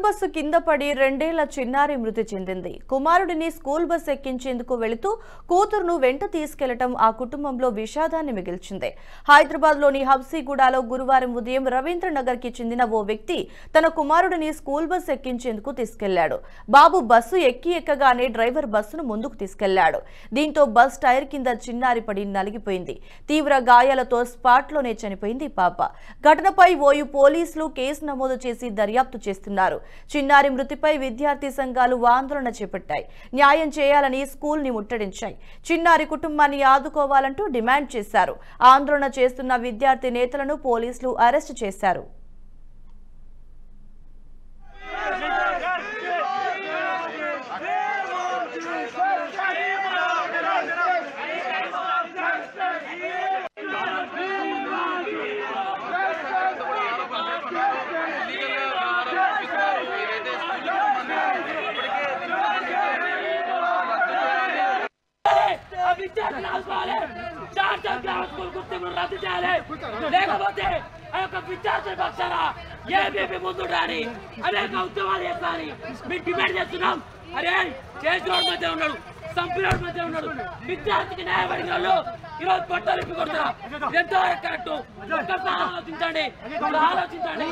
Bus కింద పడి 2 ఏళ్ల చిన్నారి మృతి చెందింది. కుమారుడిని స్కూల్ బస్ ఎక్కించేందుకు వెళుతూ కూతురును వెంట తీసుకెళ్లడం ఆ కుటుంబంలో విషాదాన్ని మిగిల్చింది. హైదరాబాద్లోని హబ్సీగూడలో గురువారం ఉదయం రవీంద్రనగర్ కి చెందిన ఓ వ్యక్తి తన కుమారుడిని స్కూల్ బస్ ఎక్కించేందుకు తీసుకెళ్లాడు. బాబు బస్సు ఎక్కగానే డ్రైవర్ బస్సును ముందుకు తీసుకెళ్లాడు. దీంతో బస్ టైర్ కింద చిన్నారి పడి నలిగిపోయింది. తీవ్ర గాయాలతో స్పాట్లోనే చనిపోయింది పాప. ఘటనపై ఓయూ పోలీసులు కేసు నమోదు చేసి దర్యాప్తు చేస్తున్నారు. చిన్నారి మృతిపై విద్యార్థి సంఘాలు ఆందోళన చేపట్టాయి. న్యాయం చేయాలని స్కూల్ ని ముట్టడించాయి. చిన్నారి కుటుంబాన్ని ఆదుకోవాలంటూ డిమాండ్ చేశారు. ఆందోళన చేస్తున్న విద్యార్థి నేతలను పోలీసులు అరెస్టు చేశారు. లేకపోతే ఆ యొక్క విద్యార్థుల పక్షాన ఏబీపీ ముందు రాని అనేక ఉద్యమాలు చేస్తారని మేము డిమాండ్ చేస్తున్నాం. అరే చేసినోడి మధ్య ఉన్నాడు, సంపినోడి మధ్య ఉన్నాడు, విద్యార్థికి న్యాయపడిన వాళ్ళు ఈరోజు పట్టాలు ఇప్పి కొడతారా? ఎంతో కరెక్ట్. ఒక్కసారి ఆలోచించండి, ఆలోచించండి.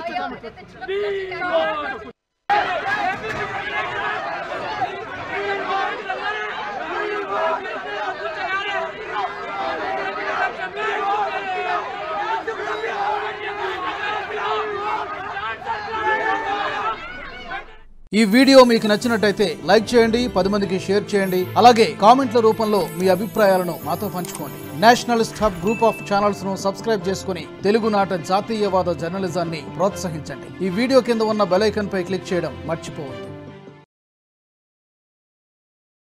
ఈ వీడియో మీకు నచ్చినట్టయితే లైక్ చేయండి, 10 మందికి షేర్ చేయండి. అలాగే కామెంట్ల రూపంలో మీ అభిప్రాయాలను మాతో పంచుకోండి. Nationalist hub group of channels ను సబ్స్క్రైబ్ చేసుకుని తెలుగునాట జాతీయవాద జర్నలిజాన్ని ప్రోత్సహించండి. ఈ వీడియో కింద ఉన్న బెల్ ఐకాన్ పై క్లిక్ చేయడం మర్చిపోవద్దు.